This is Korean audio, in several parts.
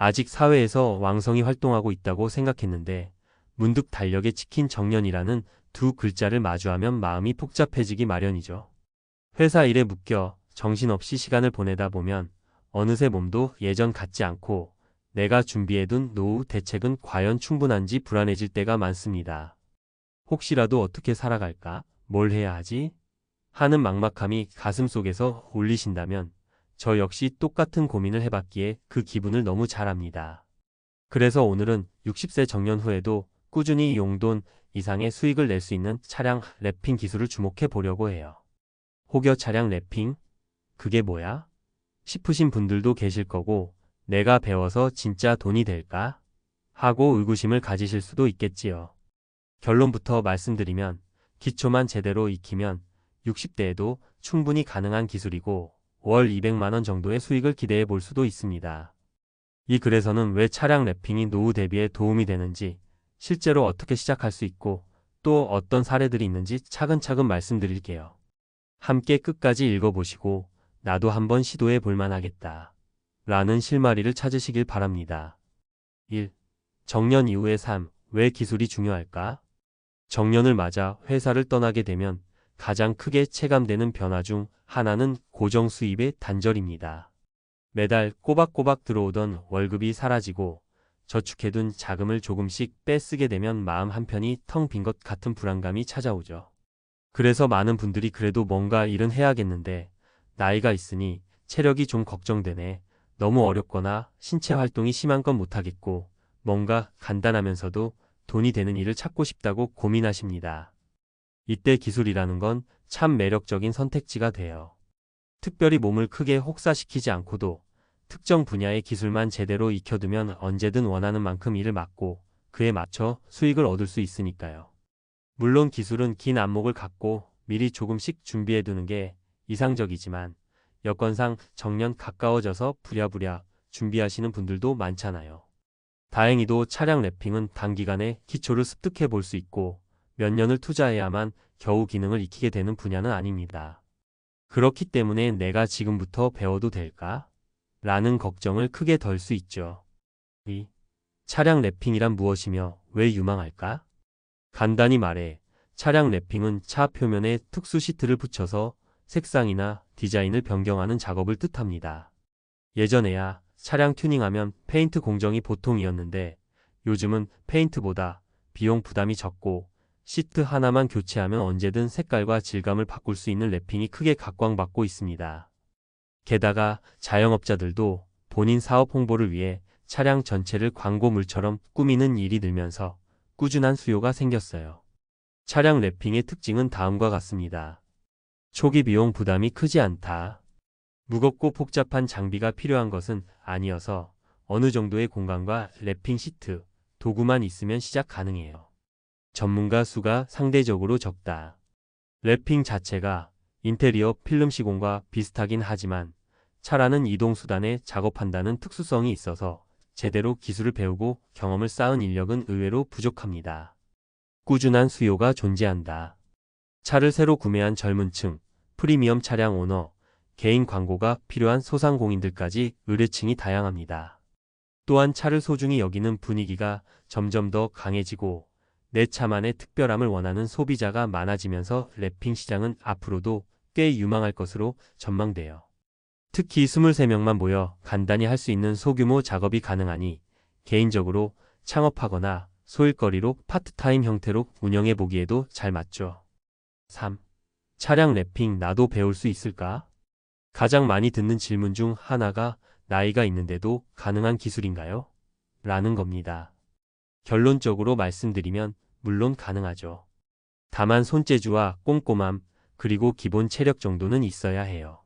아직 사회에서 왕성히 활동하고 있다고 생각했는데 문득 달력에 찍힌 정년이라는 두 글자를 마주하면 마음이 복잡해지기 마련이죠. 회사 일에 묶여 정신없이 시간을 보내다 보면 어느새 몸도 예전 같지 않고 내가 준비해둔 노후 대책은 과연 충분한지 불안해질 때가 많습니다. 혹시라도 어떻게 살아갈까? 뭘 해야 하지? 하는 막막함이 가슴속에서 울리신다면 저 역시 똑같은 고민을 해봤기에 그 기분을 너무 잘 압니다. 그래서 오늘은 60세 정년 후에도 꾸준히 용돈 이상의 수익을 낼 수 있는 차량 랩핑 기술을 주목해 보려고 해요. 혹여 차량 랩핑? 그게 뭐야? 싶으신 분들도 계실 거고 내가 배워서 진짜 돈이 될까? 하고 의구심을 가지실 수도 있겠지요. 결론부터 말씀드리면 기초만 제대로 익히면 60대에도 충분히 가능한 기술이고 월 200만 원 정도의 수익을 기대해 볼 수도 있습니다. 이 글에서는 왜 차량 랩핑이 노후 대비에 도움이 되는지, 실제로 어떻게 시작할 수 있고 또 어떤 사례들이 있는지 차근차근 말씀드릴게요. 함께 끝까지 읽어보시고 나도 한번 시도해 볼 만하겠다 라는 실마리를 찾으시길 바랍니다. 1. 정년 이후의 삶, 왜 기술이 중요할까? 정년을 맞아 회사를 떠나게 되면 가장 크게 체감되는 변화 중 하나는 고정 수입의 단절입니다. 매달 꼬박꼬박 들어오던 월급이 사라지고 저축해둔 자금을 조금씩 빼쓰게 되면 마음 한편이 텅 빈 것 같은 불안감이 찾아오죠. 그래서 많은 분들이 그래도 뭔가 일은 해야겠는데 나이가 있으니 체력이 좀 걱정되네. 너무 어렵거나 신체 활동이 심한 건 못하겠고 뭔가 간단하면서도 돈이 되는 일을 찾고 싶다고 고민하십니다. 이때 기술이라는 건 참 매력적인 선택지가 돼요. 특별히 몸을 크게 혹사시키지 않고도 특정 분야의 기술만 제대로 익혀두면 언제든 원하는 만큼 일을 맡고 그에 맞춰 수익을 얻을 수 있으니까요. 물론 기술은 긴 안목을 갖고 미리 조금씩 준비해두는 게 이상적이지만 여건상 정년 가까워져서 부랴부랴 준비하시는 분들도 많잖아요. 다행히도 차량 랩핑은 단기간에 기초를 습득해 볼 수 있고 몇 년을 투자해야만 겨우 기능을 익히게 되는 분야는 아닙니다. 그렇기 때문에 내가 지금부터 배워도 될까? 라는 걱정을 크게 덜 수 있죠. 2. 차량 랩핑이란 무엇이며 왜 유망할까? 간단히 말해 차량 랩핑은 차 표면에 특수 시트를 붙여서 색상이나 디자인을 변경하는 작업을 뜻합니다. 예전에야 차량 튜닝하면 페인트 공정이 보통이었는데 요즘은 페인트보다 비용 부담이 적고 시트 하나만 교체하면 언제든 색깔과 질감을 바꿀 수 있는 랩핑이 크게 각광받고 있습니다. 게다가 자영업자들도 본인 사업 홍보를 위해 차량 전체를 광고물처럼 꾸미는 일이 늘면서 꾸준한 수요가 생겼어요. 차량 랩핑의 특징은 다음과 같습니다. 초기 비용 부담이 크지 않다. 무겁고 복잡한 장비가 필요한 것은 아니어서 어느 정도의 공간과 랩핑 시트, 도구만 있으면 시작 가능해요. 전문가 수가 상대적으로 적다. 랩핑 자체가 인테리어 필름 시공과 비슷하긴 하지만 차라는 이동수단에 작업한다는 특수성이 있어서 제대로 기술을 배우고 경험을 쌓은 인력은 의외로 부족합니다. 꾸준한 수요가 존재한다. 차를 새로 구매한 젊은 층, 프리미엄 차량 오너, 개인 광고가 필요한 소상공인들까지 의뢰층이 다양합니다. 또한 차를 소중히 여기는 분위기가 점점 더 강해지고 내 차만의 특별함을 원하는 소비자가 많아지면서 랩핑 시장은 앞으로도 꽤 유망할 것으로 전망돼요. 특히 23명만 모여 간단히 할 수 있는 소규모 작업이 가능하니 개인적으로 창업하거나 소일거리로 파트타임 형태로 운영해 보기에도 잘 맞죠. 3. 차량 랩핑 나도 배울 수 있을까? 가장 많이 듣는 질문 중 하나가 나이가 있는데도 가능한 기술인가요? 라는 겁니다. 결론적으로 말씀드리면 물론 가능하죠. 다만 손재주와 꼼꼼함 그리고 기본 체력 정도는 있어야 해요.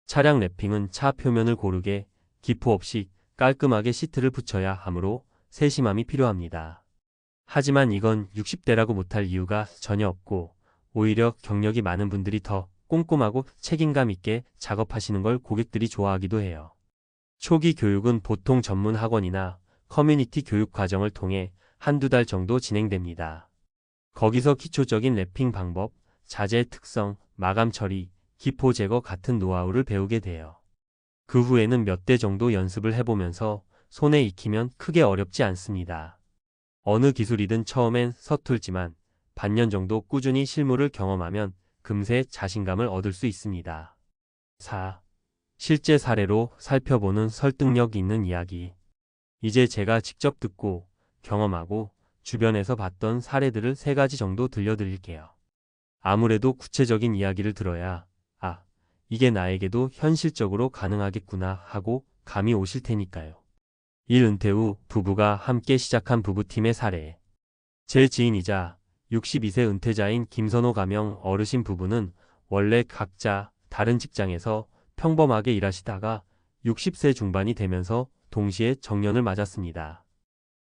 차량 랩핑은 차 표면을 고르게 기포 없이 깔끔하게 시트를 붙여야 하므로 세심함이 필요합니다. 하지만 이건 60대라고 못할 이유가 전혀 없고 오히려 경력이 많은 분들이 더 꼼꼼하고 책임감 있게 작업하시는 걸 고객들이 좋아하기도 해요. 초기 교육은 보통 전문 학원이나 커뮤니티 교육 과정을 통해 한두 달 정도 진행됩니다. 거기서 기초적인 랩핑 방법, 자재 특성, 마감 처리, 기포 제거 같은 노하우를 배우게 돼요. 그 후에는 몇 대 정도 연습을 해보면서 손에 익히면 크게 어렵지 않습니다. 어느 기술이든 처음엔 서툴지만 반년 정도 꾸준히 실무를 경험하면 금세 자신감을 얻을 수 있습니다. 4. 실제 사례로 살펴보는 설득력 있는 이야기. 이제 제가 직접 듣고 경험하고 주변에서 봤던 사례들을 3가지 정도 들려드릴게요. 아무래도 구체적인 이야기를 들어야 이게 나에게도 현실적으로 가능하겠구나 하고 감이 오실 테니까요. 일 은퇴 후 부부가 함께 시작한 부부팀의 사례. 제 지인이자 62세 은퇴자인 김선호 가명 어르신 부부는 원래 각자 다른 직장에서 평범하게 일하시다가 60세 중반이 되면서 동시에 정년을 맞았습니다.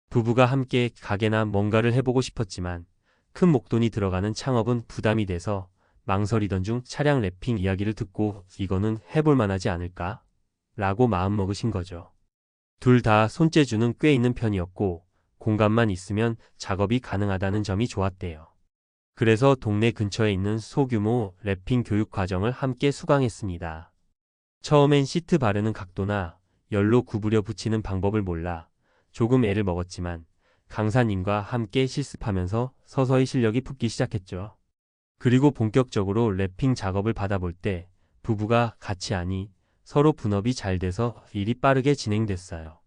부부가 함께 가게나 뭔가를 해보고 싶었지만 큰 목돈이 들어가는 창업은 부담이 돼서 망설이던 중 차량 랩핑 이야기를 듣고 이거는 해볼 만하지 않을까? 라고 마음먹으신 거죠. 둘 다 손재주는 꽤 있는 편이었고 공간만 있으면 작업이 가능하다는 점이 좋았대요. 그래서 동네 근처에 있는 소규모 랩핑 교육 과정을 함께 수강했습니다. 처음엔 시트 바르는 각도나 열로 구부려 붙이는 방법을 몰라 조금 애를 먹었지만 강사님과 함께 실습하면서 서서히 실력이 붙기 시작했죠. 그리고 본격적으로 랩핑 작업을 받아볼 때 부부가 같이 하니 서로 분업이 잘 돼서 일이 빠르게 진행됐어요.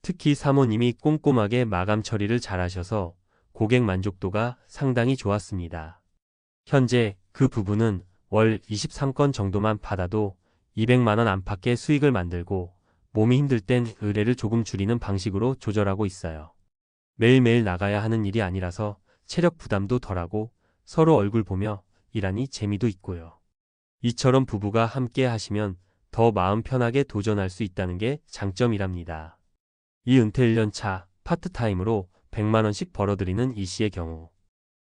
특히 사모님이 꼼꼼하게 마감 처리를 잘하셔서 고객 만족도가 상당히 좋았습니다. 현재 그 부부는 월 23건 정도만 받아도 200만 원 안팎의 수익을 만들고 몸이 힘들 땐 의뢰를 조금 줄이는 방식으로 조절하고 있어요. 매일매일 나가야 하는 일이 아니라서 체력 부담도 덜하고 서로 얼굴 보며 일하니 재미도 있고요. 이처럼 부부가 함께 하시면 더 마음 편하게 도전할 수 있다는 게 장점이랍니다. 이 은퇴 1년 차 파트타임으로 100만 원씩 벌어들이는 이 씨의 경우.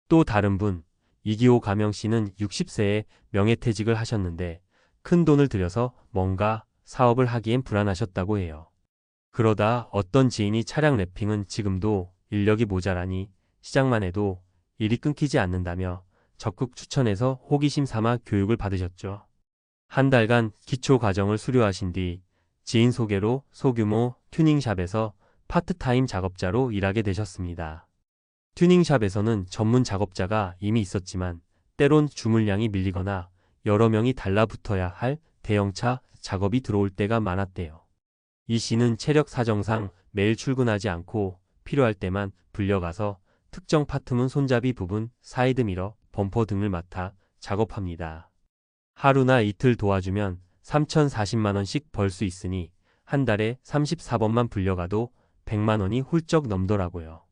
또 다른 분, 이기호 가명 씨는 60세에 명예퇴직을 하셨는데 큰 돈을 들여서 뭔가 사업을 하기엔 불안하셨다고 해요. 그러다 어떤 지인이 차량 랩핑은 지금도 인력이 모자라니 시작만 해도 일이 끊기지 않는다며 적극 추천해서 호기심 삼아 교육을 받으셨죠. 한 달간 기초 과정을 수료하신 뒤 지인 소개로 소규모 튜닝샵에서 파트타임 작업자로 일하게 되셨습니다. 튜닝샵에서는 전문 작업자가 이미 있었지만 때론 주물량이 밀리거나 여러 명이 달라붙어야 할 대형차 작업이 들어올 때가 많았대요. 이 씨는 체력 사정상 매일 출근하지 않고 필요할 때만 불려가서 특정 파트문 손잡이 부분, 사이드 미러, 범퍼 등을 맡아 작업합니다. 하루나 이틀 도와주면 3,040만 원씩 벌 수 있으니 한 달에 34번만 불려가도 100만 원이 훌쩍 넘더라고요.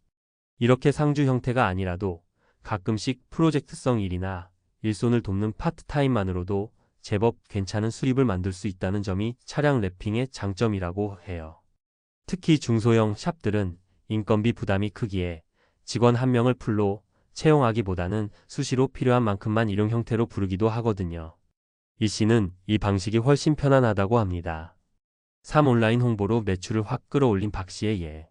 이렇게 상주 형태가 아니라도 가끔씩 프로젝트성 일이나 일손을 돕는 파트타임만으로도 제법 괜찮은 수입을 만들 수 있다는 점이 차량 랩핑의 장점이라고 해요. 특히 중소형 샵들은 인건비 부담이 크기에 직원 한 명을 풀로 채용하기보다는 수시로 필요한 만큼만 일용 형태로 부르기도 하거든요. 이 씨는 이 방식이 훨씬 편안하다고 합니다. 3. 온라인 홍보로 매출을 확 끌어올린 박 씨의 예.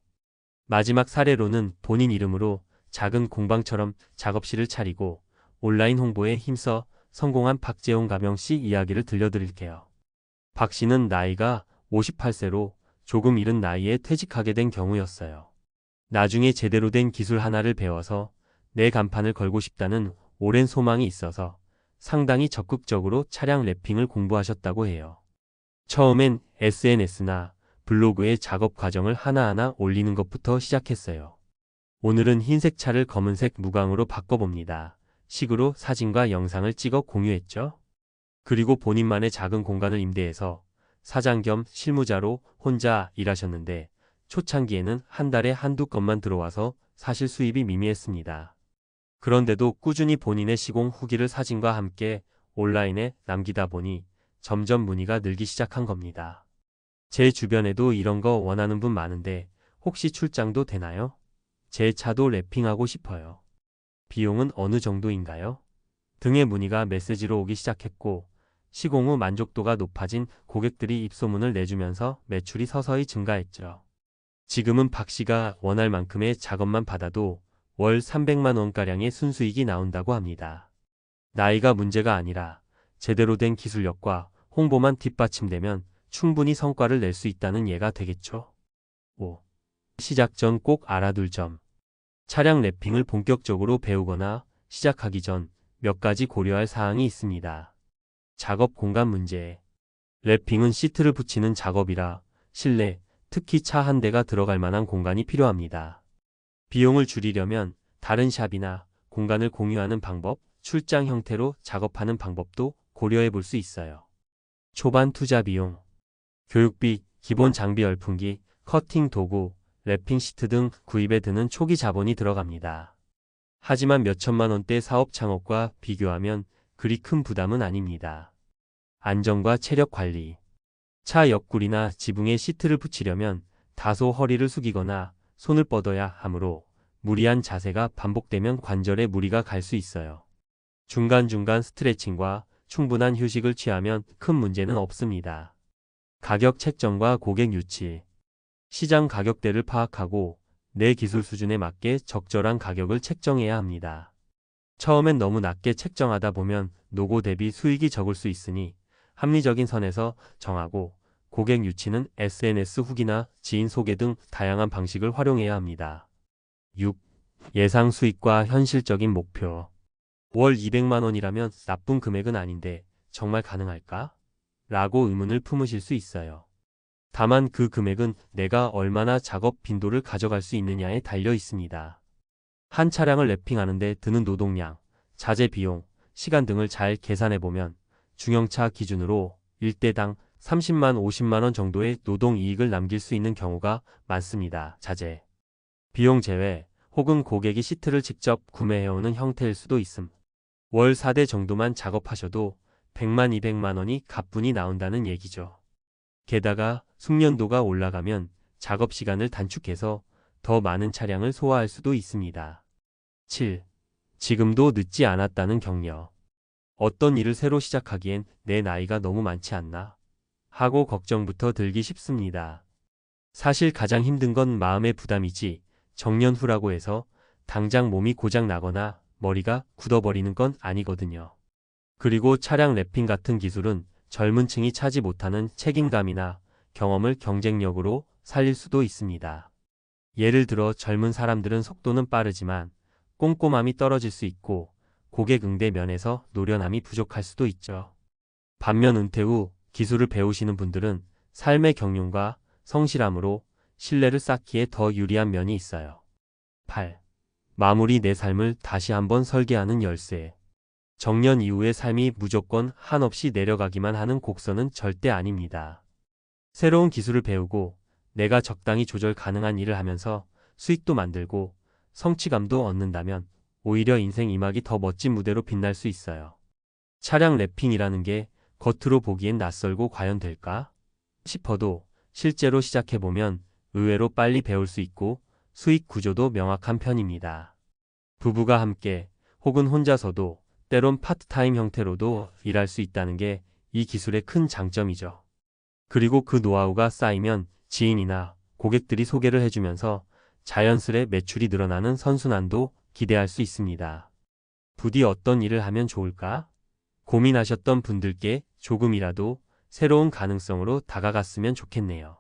마지막 사례로는 본인 이름으로 작은 공방처럼 작업실을 차리고 온라인 홍보에 힘써 성공한 박재홍 가명 씨 이야기를 들려드릴게요. 박 씨는 나이가 58세로 조금 이른 나이에 퇴직하게 된 경우였어요. 나중에 제대로 된 기술 하나를 배워서 내 간판을 걸고 싶다는 오랜 소망이 있어서 상당히 적극적으로 차량 랩핑을 공부하셨다고 해요. 처음엔 SNS나 블로그에 작업 과정을 하나하나 올리는 것부터 시작했어요. 오늘은 흰색 차를 검은색 무광으로 바꿔봅니다. 식으로 사진과 영상을 찍어 공유했죠. 그리고 본인만의 작은 공간을 임대해서 사장 겸 실무자로 혼자 일하셨는데 초창기에는 한 달에 한두 건만 들어와서 사실 수입이 미미했습니다. 그런데도 꾸준히 본인의 시공 후기를 사진과 함께 온라인에 남기다 보니 점점 문의가 늘기 시작한 겁니다. 제 주변에도 이런 거 원하는 분 많은데 혹시 출장도 되나요? 제 차도 랩핑하고 싶어요. 비용은 어느 정도인가요? 등의 문의가 메시지로 오기 시작했고 시공 후 만족도가 높아진 고객들이 입소문을 내주면서 매출이 서서히 증가했죠. 지금은 박 씨가 원할 만큼의 작업만 받아도 월 300만 원가량의 순수익이 나온다고 합니다. 나이가 문제가 아니라 제대로 된 기술력과 홍보만 뒷받침되면 충분히 성과를 낼 수 있다는 예가 되겠죠. 5. 시작 전 꼭 알아둘 점. 차량 랩핑을 본격적으로 배우거나 시작하기 전 몇 가지 고려할 사항이 있습니다. 작업 공간 문제. 랩핑은 시트를 붙이는 작업이라 실내, 특히 차 한 대가 들어갈 만한 공간이 필요합니다. 비용을 줄이려면 다른 샵이나 공간을 공유하는 방법, 출장 형태로 작업하는 방법도 고려해 볼 수 있어요. 초반 투자 비용. 교육비, 기본 장비 열풍기, 커팅 도구, 랩핑 시트 등 구입에 드는 초기 자본이 들어갑니다. 하지만 몇천만 원대 사업 창업과 비교하면 그리 큰 부담은 아닙니다. 안전과 체력 관리. 차 옆구리나 지붕에 시트를 붙이려면 다소 허리를 숙이거나 손을 뻗어야 하므로 무리한 자세가 반복되면 관절에 무리가 갈 수 있어요. 중간중간 스트레칭과 충분한 휴식을 취하면 큰 문제는 없습니다. 가격 책정과 고객 유치. 시장 가격대를 파악하고 내 기술 수준에 맞게 적절한 가격을 책정해야 합니다. 처음엔 너무 낮게 책정하다 보면 노고 대비 수익이 적을 수 있으니 합리적인 선에서 정하고 고객 유치는 SNS 후기나 지인 소개 등 다양한 방식을 활용해야 합니다. 6. 예상 수익과 현실적인 목표. 월 200만 원이라면 나쁜 금액은 아닌데 정말 가능할까? 라고 의문을 품으실 수 있어요. 다만 그 금액은 내가 얼마나 작업 빈도를 가져갈 수 있느냐에 달려 있습니다. 한 차량을 랩핑하는데 드는 노동량, 자재 비용, 시간 등을 잘 계산해보면 중형차 기준으로 1대당 30만 50만 원 정도의 노동 이익을 남길 수 있는 경우가 많습니다. 자재 비용 제외 혹은 고객이 시트를 직접 구매해오는 형태일 수도 있음. 월 4대 정도만 작업하셔도 100만 200만 원이 가뿐히 나온다는 얘기죠. 게다가 숙련도가 올라가면 작업 시간을 단축해서 더 많은 차량을 소화할 수도 있습니다. 7. 지금도 늦지 않았다는 격려. 어떤 일을 새로 시작하기엔 내 나이가 너무 많지 않나? 하고 걱정부터 들기 쉽습니다. 사실 가장 힘든 건 마음의 부담이지 정년 후라고 해서 당장 몸이 고장 나거나 머리가 굳어버리는 건 아니거든요. 그리고 차량 랩핑 같은 기술은 젊은 층이 차지 못하는 책임감이나 경험을 경쟁력으로 살릴 수도 있습니다. 예를 들어 젊은 사람들은 속도는 빠르지만 꼼꼼함이 떨어질 수 있고 고객 응대 면에서 노련함이 부족할 수도 있죠. 반면 은퇴 후 기술을 배우시는 분들은 삶의 경륜과 성실함으로 신뢰를 쌓기에 더 유리한 면이 있어요. 8. 마무리 내 삶을 다시 한번 설계하는 열쇠. 정년 이후의 삶이 무조건 한없이 내려가기만 하는 곡선은 절대 아닙니다. 새로운 기술을 배우고 내가 적당히 조절 가능한 일을 하면서 수익도 만들고 성취감도 얻는다면 오히려 인생 2막이 더 멋진 무대로 빛날 수 있어요. 차량 랩핑이라는 게 겉으로 보기엔 낯설고 과연 될까 싶어도 실제로 시작해보면 의외로 빨리 배울 수 있고 수익 구조도 명확한 편입니다. 부부가 함께 혹은 혼자서도 때론 파트타임 형태로도 일할 수 있다는 게 이 기술의 큰 장점이죠. 그리고 그 노하우가 쌓이면 지인이나 고객들이 소개를 해주면서 자연스레 매출이 늘어나는 선순환도 기대할 수 있습니다. 부디 어떤 일을 하면 좋을까? 고민하셨던 분들께 조금이라도 새로운 가능성으로 다가갔으면 좋겠네요.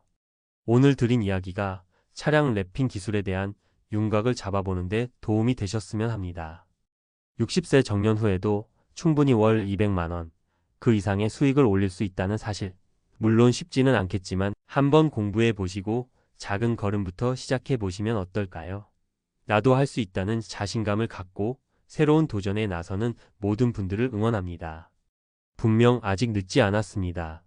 오늘 드린 이야기가 차량 랩핑 기술에 대한 윤곽을 잡아보는데 도움이 되셨으면 합니다. 60세 정년 후에도 충분히 월 200만 원, 그 이상의 수익을 올릴 수 있다는 사실. 물론 쉽지는 않겠지만 한번 공부해 보시고 작은 걸음부터 시작해 보시면 어떨까요? 나도 할 수 있다는 자신감을 갖고 새로운 도전에 나서는 모든 분들을 응원합니다. 분명 아직 늦지 않았습니다.